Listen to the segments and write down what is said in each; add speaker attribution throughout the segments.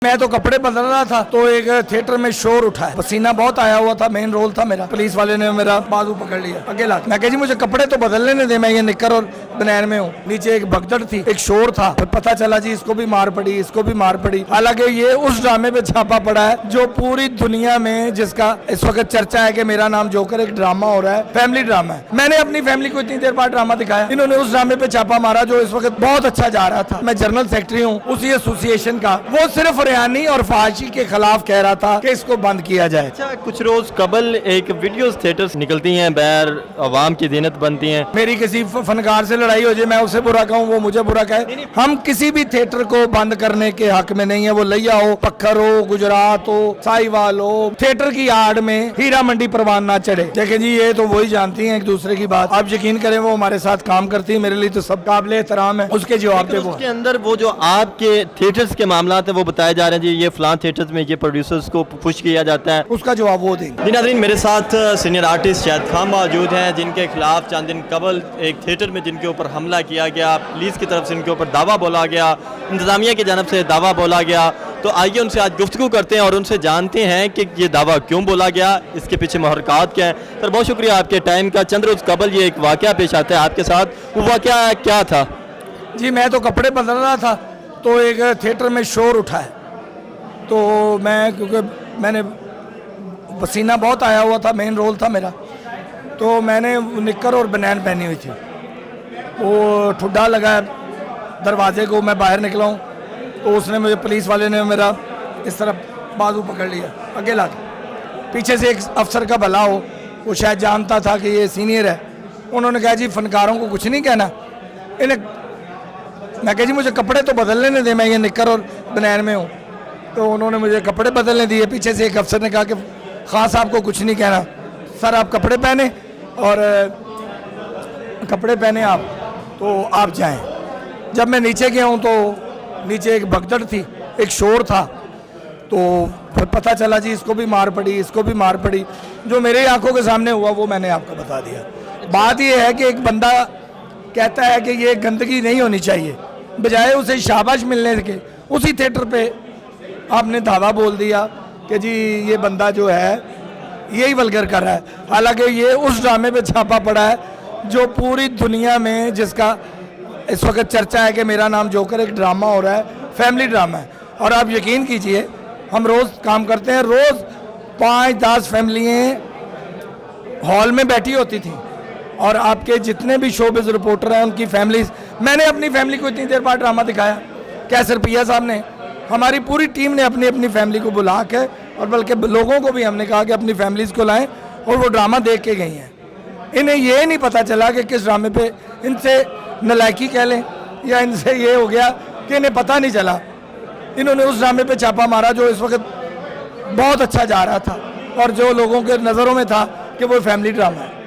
Speaker 1: मैं तो कपड़े बदल रहा था तो एक थिएटर में शोर उठा है, पसीना बहुत आया हुआ था, मेन रोल था मेरा। पुलिस वाले ने मेरा बाजू पकड़ लिया अकेला। मैं कहा जी मुझे कपड़े तो बदल लेने दे, मैं ये निक्कर और बनैन में हूँ। नीचे एक भगदड़ थी, एक शोर था, फिर पता चला जी इसको भी मार पड़ी, इसको भी मार पड़ी। हालांकि ये उस ड्रामे पे छापा पड़ा है जो पूरी दुनिया में जिसका इस वक्त चर्चा है कि मेरा नाम जोकर, एक ड्रामा हो रहा है, फैमिली ड्रामा है। मैंने अपनी फैमिली को इतनी देर बाद ड्रामा दिखाया, इन्होंने उस ड्रामे पे छापा मारा जो इस वक्त बहुत अच्छा जा रहा था। मैं जनरल सेक्रेटरी हूँ उसी एसोसिएशन का, वो सिर्फ रियानी और फाशी के खिलाफ कह रहा था कि इसको बंद किया जाए।
Speaker 2: अच्छा, कुछ रोज कबल एक वीडियो थिएटर्स निकलती हैं, बैर अवाम की जीनत बनती हैं।
Speaker 1: मेरी किसी फनकार से लड़ाई हो जाए, मैं उसे बुरा कहूँ, वो मुझे बुरा कहे, हम किसी भी थिएटर को बंद करने के हक में नहीं है। वो लिया हो, पक्खर हो, गुजरात हो, साहिवाल हो, थिएटर की आड़ में हीरा मंडी परवान ना चढ़े। देखें जी ये तो वही जानती हैं एक दूसरे की बात। आप यकीन करें वो हमारे साथ काम करती है, मेरे लिए तो सब काबिल एहतराम है। उसके जवाब पे वो
Speaker 2: उसके अंदर वो जो आपके थिएटर्स के मामला है वो बताए जा रहे हैं जी, ये फलां थिएटर्स में ये प्रोड्यूसर्स को पुश किया जाता है,
Speaker 1: उसका जवाब वो देंगे।
Speaker 2: जी नाज़रीन, मेरे साथ सीनियर आर्टिस्ट शाहिद खान मौजूद हैं जिनके खिलाफ चंद दिन कबल एक थिएटर में जिनके ऊपर हमला किया गया, पुलिस की तरफ से इनके ऊपर दावा बोला गया, इंतज़ामिया की जानब से दावा बोला गया। तो आइए उनसे आज गुफ्तगू करते हैं और उनसे जानते हैं कि ये दावा क्यों बोला गया, इसके पीछे मुहर्रिकात क्या है। सर बहुत शुक्रिया आपके टाइम का। चंद रोज़ कबल ये एक वाक़या पेश आता है आपके साथ, वो वाक़या क्या था?
Speaker 1: जी मैं तो कपड़े बदल रहा था तो एक थिएटर में शोर उठा है, तो मैं क्योंकि मैंने पसीना बहुत आया हुआ था, मेन रोल था मेरा, तो मैंने निक्कर और बनैन पहनी हुई थी। वो ठुड्डा लगा दरवाजे को, मैं बाहर निकला हूँ तो उसने मुझे, पुलिस वाले ने मेरा इस तरफ बाजू पकड़ लिया अकेला। पीछे से एक अफसर का भला हो, वो शायद जानता था कि ये सीनियर है, उन्होंने कहा जी फनकारों को कुछ नहीं कहना इन्हें। मैं कहा जी मुझे कपड़े तो बदल लेने दे, मैं ये निक्कर और बनैन में हूँ। तो उन्होंने मुझे कपड़े बदलने दिए। पीछे से एक अफसर ने कहा कि खान साहब को कुछ नहीं कहना, सर आप कपड़े पहने और कपड़े पहने आप तो आप जाएं। जब मैं नीचे गया हूँ तो नीचे एक भगदड़ थी, एक शोर था, तो फिर पता चला जी इसको भी मार पड़ी, इसको भी मार पड़ी। जो मेरे आंखों के सामने हुआ वो मैंने आपको बता दिया। बात ये है कि एक बंदा कहता है कि ये गंदगी नहीं होनी चाहिए, बजाय उसे शाबाश मिलने के उसी थिएटर पे आपने दावा बोल दिया कि जी ये बंदा जो है यही वल्गर कर रहा है। हालांकि ये उस ड्रामे पे छापा पड़ा है जो पूरी दुनिया में जिसका इस वक्त चर्चा है कि मेरा नाम जोकर, एक ड्रामा हो रहा है, फैमिली ड्रामा है। और आप यकीन कीजिए हम रोज़ काम करते हैं, रोज़ 5-10 फैमिलियाँ हॉल में बैठी होती थी और आपके जितने भी शोबिज़ रिपोर्टर हैं उनकी फैमिलीज, मैंने अपनी फैमिली को इतनी देर बाद ड्रामा दिखाया। कैसर पिया साहब ने, हमारी पूरी टीम ने अपनी अपनी फैमिली को बुला के, और बल्कि लोगों को भी हमने कहा कि अपनी फैमिलीज़ को लाएं, और वो ड्रामा देख के गई हैं। इन्हें ये नहीं पता चला कि किस ड्रामे पे, इनसे नलायकी कह लें या इनसे ये हो गया कि इन्हें पता नहीं चला। इन्होंने उस ड्रामे पे छापा मारा जो इस वक्त बहुत अच्छा जा रहा था और जो लोगों के नज़रों में था कि वो फैमिली ड्रामा है।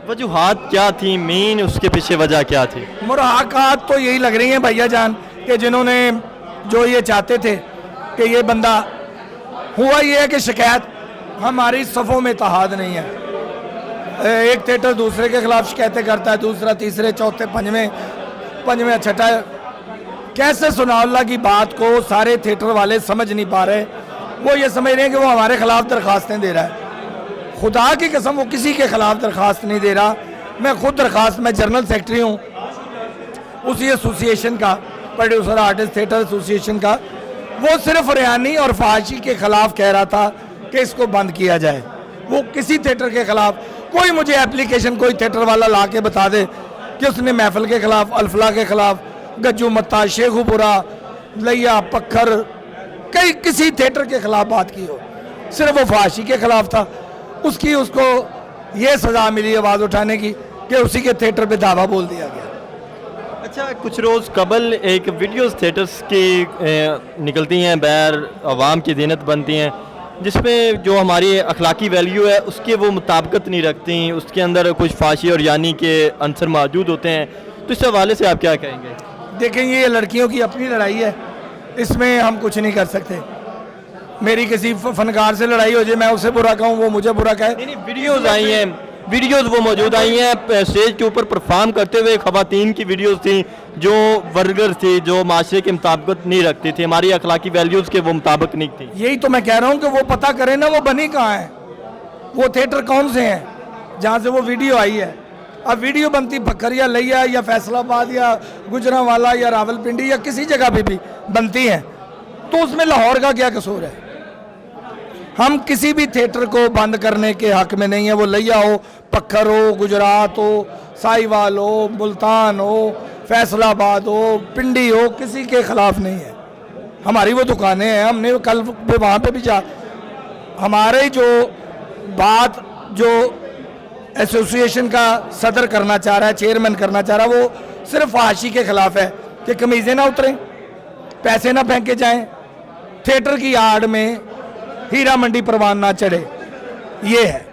Speaker 2: वजूहात क्या थी मेन, उसके पीछे वजह क्या थी?
Speaker 1: मुराकात तो यही लग रही हैं भैया जान कि जिन्होंने जो ये चाहते थे कि ये बंदा, हुआ ये है कि शिकायत हमारी सफ़ों में इत्तेहाद नहीं है। एक थिएटर दूसरे के खिलाफ शिकायतें करता है, दूसरा तीसरे चौथे पंजवें छठा। कैसे सुनाउल्लाह की बात को सारे थिएटर वाले समझ नहीं पा रहे, वो ये समझ रहे हैं कि वो हमारे खिलाफ दरख्वास्तें दे रहा है। खुदा की कसम वो किसी के खिलाफ दरख्वास्त नहीं दे रहा। मैं खुद दरख्वास्त, मैं जनरल सेक्रेटरी हूँ उसी एसोसिएशन का, प्रोड्यूसर आर्टिस्ट थिएटर एसोसिएशन का, वो सिर्फ रियानी और फाशी के खिलाफ कह रहा था कि इसको बंद किया जाए। वो किसी थिएटर के खिलाफ, कोई मुझे एप्लीकेशन कोई थिएटर वाला ला के बता दे कि उसने महफिल के खिलाफ, अल्फला के खिलाफ, गज्जू मत्ता, शेखुपुरा, लिया, पक्खर, कई किसी थिएटर के खिलाफ बात की हो। सिर्फ वो फाशी के खिलाफ था, उसकी उसको ये सज़ा मिली आवाज़ उठाने की कि उसी के थिएटर पे दावा बोल दिया गया।
Speaker 2: अच्छा, कुछ रोज़ कबल एक वीडियोस थिएटर्स की निकलती हैं, बैर अवाम की जीनत बनती हैं, जिसमें जो हमारी अखलाकी वैल्यू है उसके वो मुताबिकत नहीं रखती, उसके अंदर कुछ फाशी और यानी के अंसर मौजूद होते हैं। तो इस हवाले से आप क्या कहेंगे?
Speaker 1: देखें ये लड़कियों की अपनी लड़ाई है, इसमें हम कुछ नहीं कर सकते। मेरी किसी फनकार से लड़ाई हो जाए, मैं उसे बुरा कहूँ, वो मुझे बुरा कहे।
Speaker 2: वीडियोज़ आई हैं वीडियोस वो मौजूद आई हैं स्टेज के ऊपर परफॉर्म करते हुए, खवातीन की वीडियोस थी जो वर्गर थी, जो माशरे के मुताबिक नहीं रखती थी, हमारी अखलाकी वैल्यूज़ के वो मुताबिक नहीं थी।
Speaker 1: यही तो मैं कह रहा हूँ कि वो पता करें ना वो बनी कहाँ है, वो थिएटर कौन से हैं जहाँ से वो वीडियो आई है। अब वीडियो बनती बखरिया लिया या फैसलाबाद या गुजरांवाला या रावलपिंडी या किसी जगह पे भी बनती हैं, तो उसमें लाहौर का क्या कसूर है। हम किसी भी थिएटर को बंद करने के हक में नहीं है, वो लिया हो, पक्खर हो, गुजरात हो, साहिवाल हो, मुल्तान हो, फैसलाबाद हो, पिंडी हो, किसी के खिलाफ नहीं है। हमारी वो दुकानें हैं, हमने कल वहाँ पे भी जा, हमारे जो बात जो एसोसिएशन का सदर करना चाह रहा है, चेयरमैन करना चाह रहा है, वो सिर्फ फहाशी के खिलाफ है कि कमीज़ें ना उतरें, पैसे ना फेंके जाएं, थिएटर की आड़ में हीरा मंडी परवान ना चढ़े, ये है।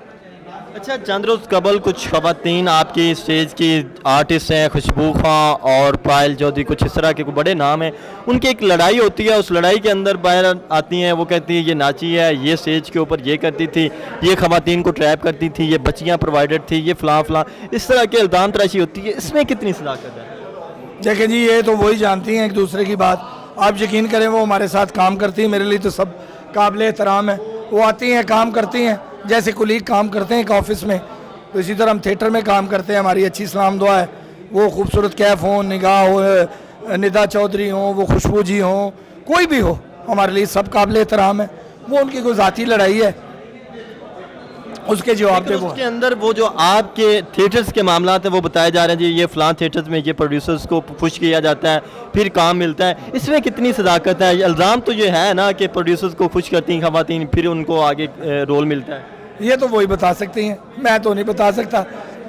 Speaker 2: अच्छा, चंद रोज़ कबल कुछ खवातीन आपकी स्टेज की आर्टिस्ट हैं, खुशबू खां और पायल चौधरी, कुछ इस तरह के बड़े नाम हैं, उनकी एक लड़ाई होती है, उस लड़ाई के अंदर बाहर आती हैं, वो कहती है ये नाची है, ये स्टेज के ऊपर ये करती थी, ये खवातीन को ट्रैप करती थी, ये बच्चियाँ प्रोवाइडेड थी, ये फ़लाँ, इस तरह के इल्ज़ाम तराशी होती है, इसमें कितनी सदाकत है?
Speaker 1: देखिए जी, ये तो वही जानती हैं एक दूसरे की बात। आप यकीन करें वो हमारे साथ काम करती हैं, मेरे लिए तो सब काबिल एहतराम है। वो आती हैं, काम करती हैं जैसे कुलीग काम करते हैं एक ऑफिस में, तो इसी तरह हम थिएटर में काम करते हैं। हमारी अच्छी सलाम दुआ है, वो खूबसूरत कैफ हो, निगाह हो, निदा चौधरी हो, वो खुशबू जी हो, कोई भी हो, हमारे लिए सब काबिल एहतराम है। वो उनकी कोई ज़ाती लड़ाई है, उसके जवाब पे वो
Speaker 2: उसके अंदर वो जो आपके थिएटर्स के मामला हैं वो बताए जा रहे हैं जी, ये फ़लाँ थिएटर्स में ये प्रोड्यूसर्स को खुश किया जाता है, फिर काम मिलता है, इसमें कितनी सदाकत है? इल्ज़ाम तो ये है ना कि प्रोड्यूसर्स को खुश करती हैं खवातीन, फिर उनको आगे रोल मिलता है।
Speaker 1: ये तो वही बता सकती हैं, मैं तो नहीं बता सकता,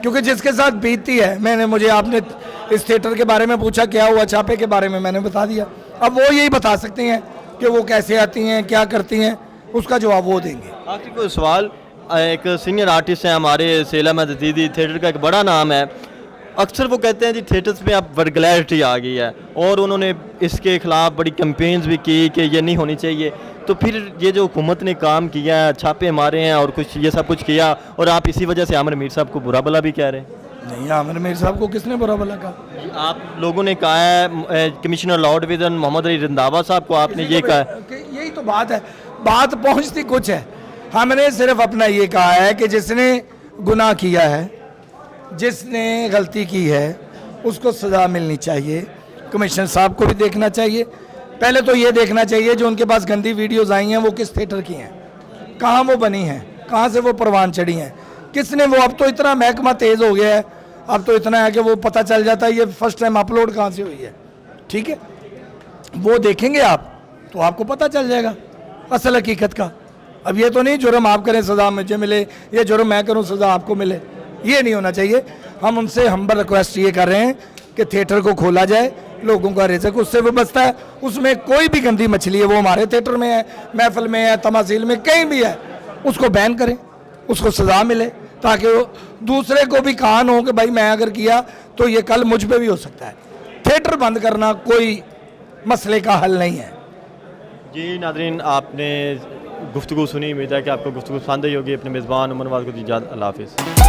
Speaker 1: क्योंकि जिसके साथ बीतती है। मुझे आपने इस थिएटर के बारे में पूछा क्या हुआ, छापे के बारे में मैंने बता दिया। अब वो यही बता सकती हैं कि वो कैसे आती हैं, क्या करती हैं, उसका जवाब वो देंगे।
Speaker 2: आखिर कोई सवाल, एक सीनियर आर्टिस्ट हैं हमारे सेला मदीदी, थिएटर का एक बड़ा नाम है, अक्सर वो कहते हैं जी थिएटर्स में अब वर्गुलैरिटी आ गई है, और उन्होंने इसके खिलाफ बड़ी कैंपेन्स भी की कि ये नहीं होनी चाहिए। तो फिर ये जो हुकूमत ने काम किया है, छापे मारे हैं और कुछ ये सब कुछ किया, और आप इसी वजह से आमिर मीर साहब को बुरा भला भी कह रहे हैं।
Speaker 1: नहीं, आमिर मीर साहब को किसने बुरा भला कहा?
Speaker 2: आप लोगों ने कहा है, commissioner law division Mohammad Ali Randhawa साहब को आपने ये कहा है।
Speaker 1: यही तो बात है, बात पहुंचती कुछ है। हमने सिर्फ अपना ये कहा है कि जिसने गुनाह किया है, जिसने गलती की है, उसको सज़ा मिलनी चाहिए। कमिश्नर साहब को भी देखना चाहिए, पहले तो ये देखना चाहिए जो उनके पास गंदी वीडियोस आई हैं वो किस थिएटर की हैं, कहाँ वो बनी हैं, कहाँ से वो परवान चढ़ी हैं, किसने वो। अब तो इतना महकमा तेज़ हो गया है, अब तो इतना है कि वो पता चल जाता है ये फर्स्ट टाइम अपलोड कहाँ से हुई है। ठीक है, वो देखेंगे आप तो आपको पता चल जाएगा असल हकीकत का। अब ये तो नहीं जुर्म आप करें सज़ा मुझे मिले, ये जुर्म मैं करूं सज़ा आपको मिले, ये नहीं होना चाहिए। हम उनसे हम्बल रिक्वेस्ट ये कर रहे हैं कि थिएटर को खोला जाए, लोगों का रिज़्क उससे वो बचता है। उसमें कोई भी गंदी मछली है, वो हमारे थिएटर में है, महफिल में है, तमासील में, कहीं भी है, उसको बैन करें, उसको सज़ा मिले, ताकि वो दूसरे को भी कान हो कि भाई मैं अगर किया तो ये कल मुझ पर भी हो सकता है। थिएटर बंद करना कोई मसले का हल नहीं है।
Speaker 2: जी नाज़रीन, आपने गुफ्तगू सुनी, उम्मीद है कि आपको गुफ्तगू पसंद आई होगी। अपने मेज़बान उमर नवाज़ को दीजिए इजाज़त, अल्लाह हाफ़िज़।